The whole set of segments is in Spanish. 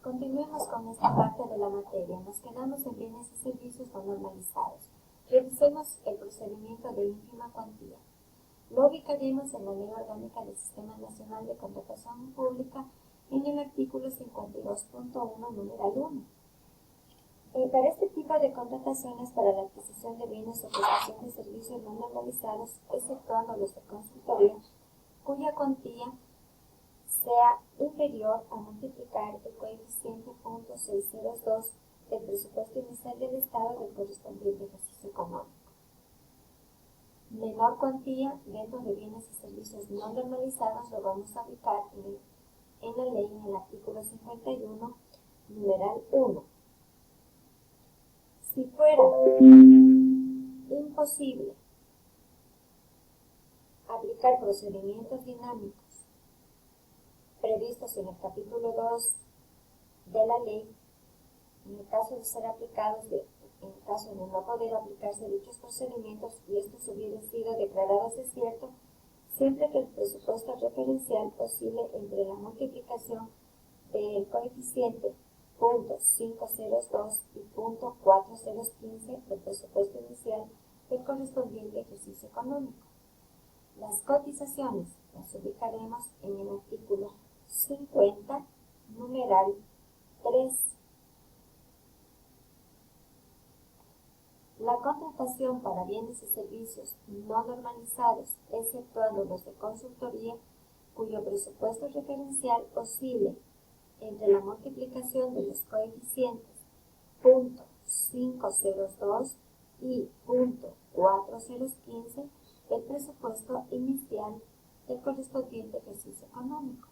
Continuemos con esta parte de la materia. Nos quedamos en bienes y servicios no normalizados. Revisemos el procedimiento de ínfima cuantía. Lo ubicaremos en la Ley Orgánica del Sistema Nacional de Contratación Pública en el artículo 52.1, numeral 1. Para este tipo de contrataciones para la adquisición de bienes o prestación de servicios no normalizados, exceptuando los de consultoría, cuya cuantía sea inferior a multiplicar el coeficiente .602 del presupuesto inicial del Estado del correspondiente ejercicio económico. Menor cuantía dentro de bienes y servicios no normalizados lo vamos a ubicar en la ley en el artículo 51, numeral 1. Si fuera imposible aplicar procedimientos dinámicos previstos en el capítulo 2 de la ley, en el caso de ser aplicados, en el caso de no poder aplicarse dichos procedimientos y estos hubieran sido declarados desierto, siempre que el presupuesto referencial oscile entre la multiplicación del coeficiente .502 y .4015 del presupuesto inicial del correspondiente ejercicio económico. Las cotizaciones las ubicaremos en el artículo 50, numeral 3. La contratación para bienes y servicios no normalizados, exceptuando los de consultoría, cuyo presupuesto referencial oscile entre la multiplicación de los coeficientes .502 y .4015 del presupuesto inicial del correspondiente ejercicio económico,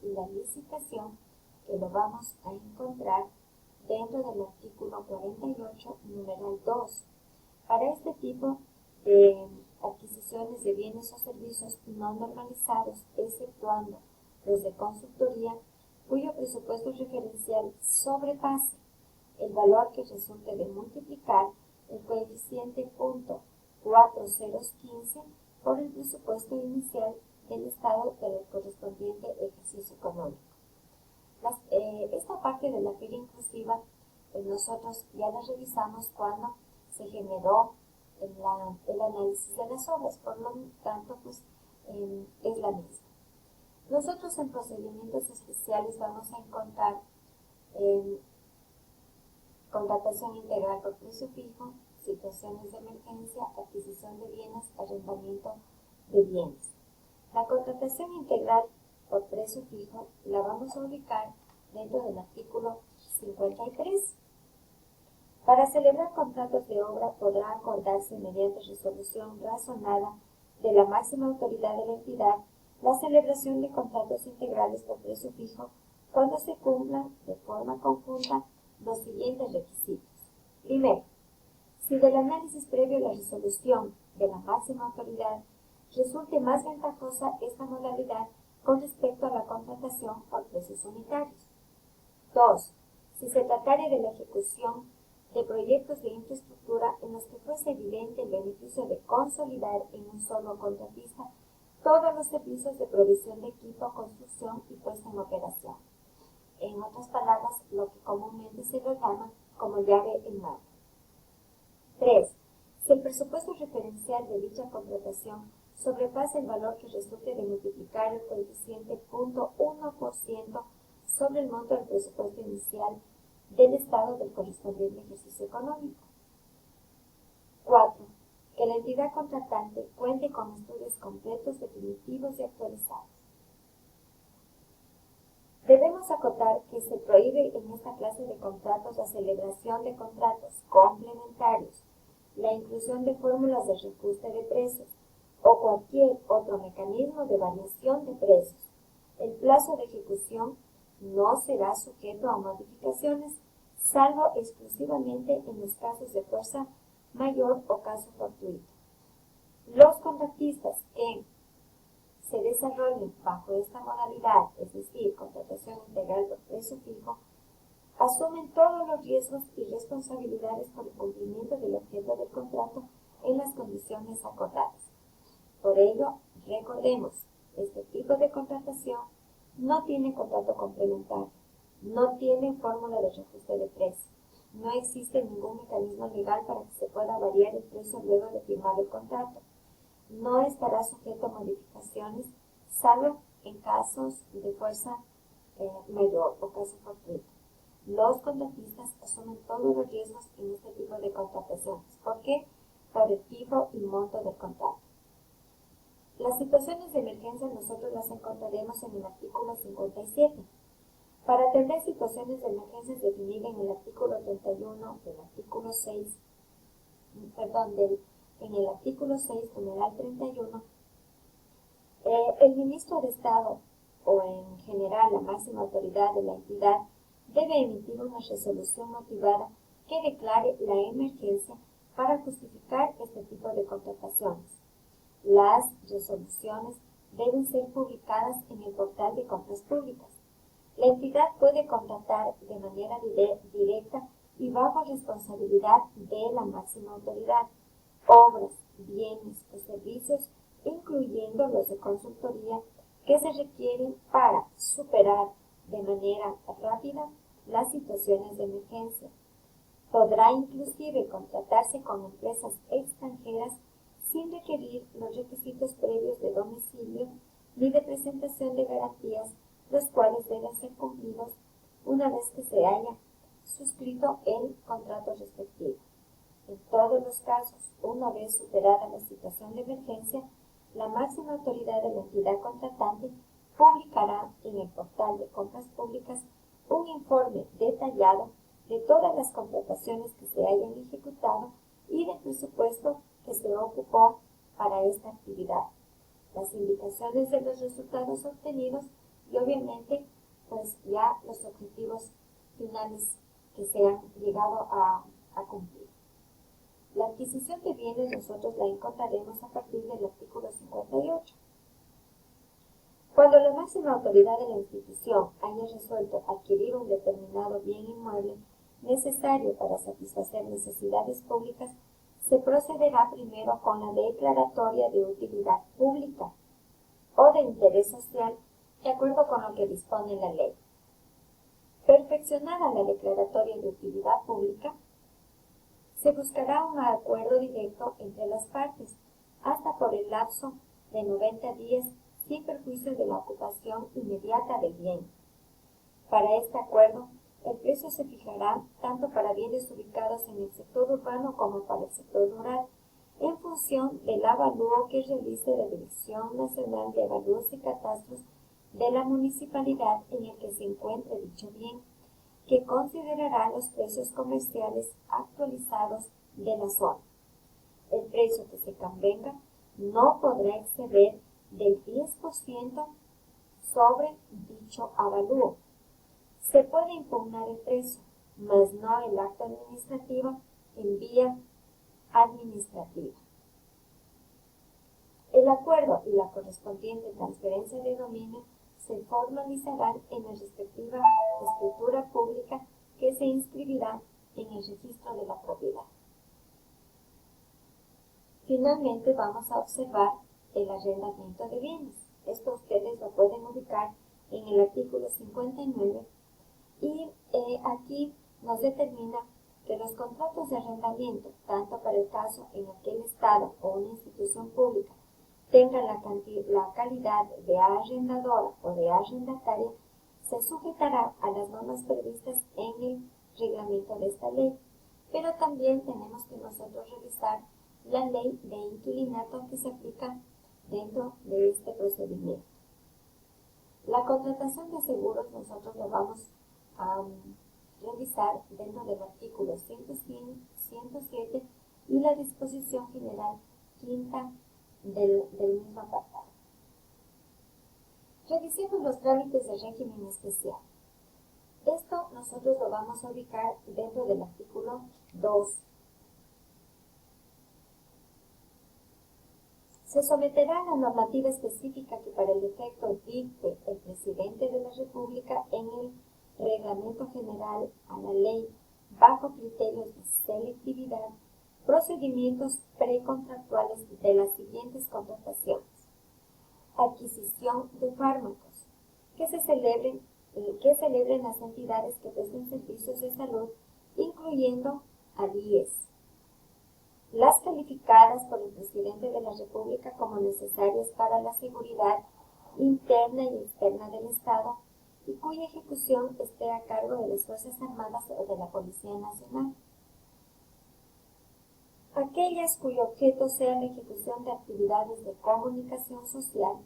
y la licitación, que lo vamos a encontrar dentro del artículo 48, numeral 2. Para este tipo de adquisiciones de bienes o servicios no normalizados, exceptuando los de consultoría, cuyo presupuesto referencial sobrepase el valor que resulte de multiplicar el coeficiente .4015 por el presupuesto inicial del Estado del correspondiente ejercicio económico. Esta parte de la feria inclusiva, nosotros ya la revisamos cuando se generó el análisis de las obras, por lo tanto, es la misma. Nosotros en procedimientos especiales vamos a encontrar contratación integral por precio fijo, situaciones de emergencia, adquisición de bienes, arrendamiento de bienes. La contratación integral por precio fijo la vamos a ubicar dentro del artículo 53. Para celebrar contratos de obra podrá acordarse mediante resolución razonada de la máxima autoridad de la entidad la celebración de contratos integrales por precio fijo cuando se cumplan de forma conjunta los siguientes requisitos. Primero, si del análisis previo a la resolución de la máxima autoridad resulte más ventajosa esta modalidad con respecto a la contratación por precios unitarios. 2. Si se tratare de la ejecución de proyectos de infraestructura en los que fuese evidente el beneficio de consolidar en un solo contratista todos los servicios de provisión de equipo, construcción y puesta en operación. En otras palabras, lo que comúnmente se lo llama como llave en mano. 3. Si el presupuesto referencial de dicha contratación sobrepasa el valor que resulte de multiplicar el coeficiente .1% sobre el monto del presupuesto inicial del Estado del correspondiente ejercicio económico. 4. Que la entidad contratante cuente con estudios completos, definitivos y actualizados. Debemos acotar que se prohíbe en esta clase de contratos la celebración de contratos complementarios, la inclusión de fórmulas de reajuste de precios o cualquier otro mecanismo de variación de precios. El plazo de ejecución no será sujeto a modificaciones, salvo exclusivamente en los casos de fuerza mayor o caso fortuito. Los contratistas que se desarrollen bajo esta modalidad, es decir, contratación integral por precio fijo, asumen todos los riesgos y responsabilidades por el cumplimiento del objeto del contrato en las condiciones acordadas. Por ello, recordemos, este tipo de contratación no tiene contrato complementario, No tiene fórmula de reajuste de precio. No existe ningún mecanismo legal para que se pueda variar el precio luego de firmar el contrato. No estará sujeto a modificaciones, salvo en casos de fuerza mayor o caso fortuito. Los contratistas asumen todos los riesgos en este tipo de contrataciones. ¿Por qué? Por el tipo y monto del contrato. Las situaciones de emergencia nosotros las encontraremos en el artículo 57. Para atender situaciones de emergencia definidas en el artículo 31 del artículo 6, en el artículo 6, numeral 31, el ministro de Estado o en general la máxima autoridad de la entidad debe emitir una resolución motivada que declare la emergencia para justificar este tipo de contrataciones. Las resoluciones deben ser publicadas en el portal de compras públicas. La entidad puede contratar de manera directa y bajo responsabilidad de la máxima autoridad obras, bienes o servicios, incluyendo los de consultoría, que se requieren para superar de manera rápida las situaciones de emergencia. Podrá inclusive contratarse con empresas extranjeras sin requerir los requisitos previos de domicilio ni de presentación de garantías, los cuales deben ser cumplidos una vez que se haya suscrito el contrato respectivo. En todos los casos, una vez superada la situación de emergencia, la máxima autoridad de la entidad contratante publicará en el portal de compras públicas un informe detallado de todas las contrataciones que se hayan ejecutado y del presupuesto que se ocupó para esta actividad, las indicaciones de los resultados obtenidos y obviamente pues ya los objetivos finales que se han llegado a cumplir. La adquisición de bienes nosotros la encontraremos a partir del artículo 58. Cuando la máxima autoridad de la institución haya resuelto adquirir un determinado bien inmueble necesario para satisfacer necesidades públicas, se procederá primero con la declaratoria de utilidad pública o de interés social, de acuerdo con lo que dispone la ley. Perfeccionada la declaratoria de utilidad pública, se buscará un acuerdo directo entre las partes, hasta por el lapso de 90 días, sin perjuicio de la ocupación inmediata del bien. Para este acuerdo, el precio se fijará tanto para bienes ubicados en el sector urbano como para el sector rural, en función del avalúo que realice la Dirección Nacional de Avalúos y Catastros de la municipalidad en el que se encuentre dicho bien, que considerará los precios comerciales actualizados de la zona. El precio que se convenga no podrá exceder del 10% sobre dicho avalúo. Se puede impugnar el precio, mas no el acto administrativo en vía administrativa. El acuerdo y la correspondiente transferencia de dominio se formalizarán en la respectiva escritura pública que se inscribirá en el registro de la propiedad. Finalmente vamos a observar el arrendamiento de bienes. Esto ustedes lo pueden ubicar en el artículo 59 y aquí nos determina que los contratos de arrendamiento, tanto para el caso en el que el Estado o una institución pública tenga la calidad de arrendadora o de arrendataria, se sujetará a las normas previstas en el reglamento de esta ley. Pero también tenemos que nosotros revisar la ley de inquilinato que se aplica dentro de este procedimiento. La contratación de seguros nosotros lo vamos a revisar dentro del artículo 107 y la disposición general quinta del mismo apartado. Revisemos los trámites de régimen especial. Esto nosotros lo vamos a ubicar dentro del artículo 2. Se someterá a la normativa específica que para el efecto dicte el presidente de la República en el Reglamento General a la ley, bajo criterios de selectividad, procedimientos precontractuales de las siguientes contrataciones. Adquisición de fármacos, que se celebren que celebren las entidades que presten servicios de salud, incluyendo al IES. Las calificadas por el presidente de la República como necesarias para la seguridad interna y externa del Estado y cuya ejecución esté a cargo de las Fuerzas Armadas o de la Policía Nacional. Aquellas cuyo objeto sea la ejecución de actividades de comunicación social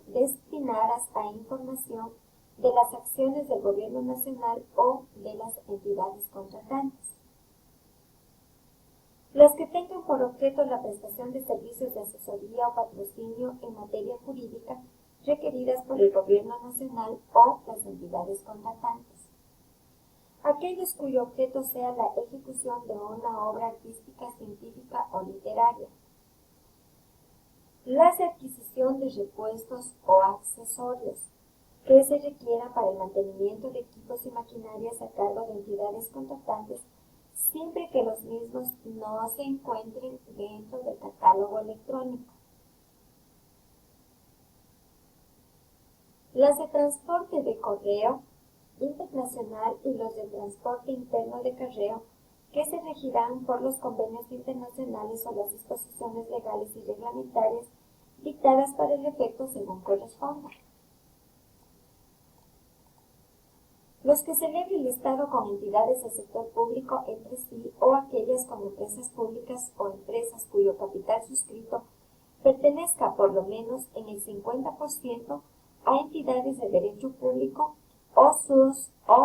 destinadas a información de las acciones del Gobierno Nacional o de las entidades contratantes. Las que tengan por objeto la prestación de servicios de asesoría o patrocinio en materia jurídica requeridas por el Gobierno Nacional o las entidades contratantes. Aquellos cuyo objeto sea la ejecución de una obra artística, científica o literaria. La adquisición de repuestos o accesorios que se requieran para el mantenimiento de equipos y maquinarias a cargo de entidades contratantes, siempre que los mismos no se encuentren dentro del catálogo electrónico. Las de transporte de correo internacional y los de transporte interno de correo, que se regirán por los convenios internacionales o las disposiciones legales y reglamentarias dictadas para el efecto según corresponda. Los que celebre el Estado con entidades del sector público entre sí o aquellas con empresas públicas o empresas cuyo capital suscrito pertenezca por lo menos en el 50% a entidades de derecho público o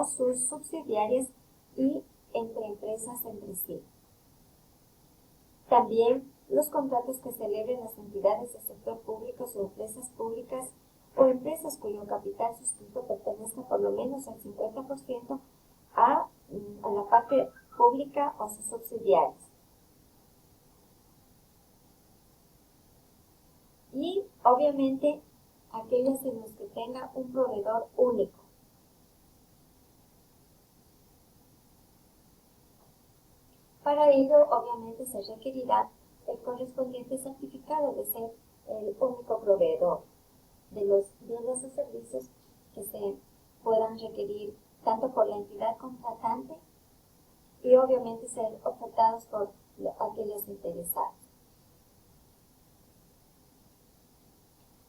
sus subsidiarias y entre empresas entre sí. También los contratos que celebren las entidades del sector público o empresas públicas o empresas cuyo capital suscrito pertenezca por lo menos al 50% a la parte pública o sus subsidiarias. Y obviamente aquellas en las que tenga un proveedor único. Para ello, obviamente, se requerirá el correspondiente certificado de ser el único proveedor de los bienes o servicios que se puedan requerir tanto por la entidad contratante y obviamente ser ofertados por aquellos interesados.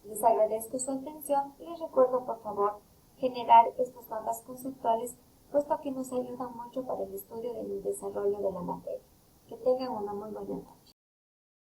Les agradezco su atención y les recuerdo, por favor, generar estos mapas conceptuales, puesto que nos ayudan mucho para el estudio y el desarrollo de la materia. Que tengan una muy buena tarde.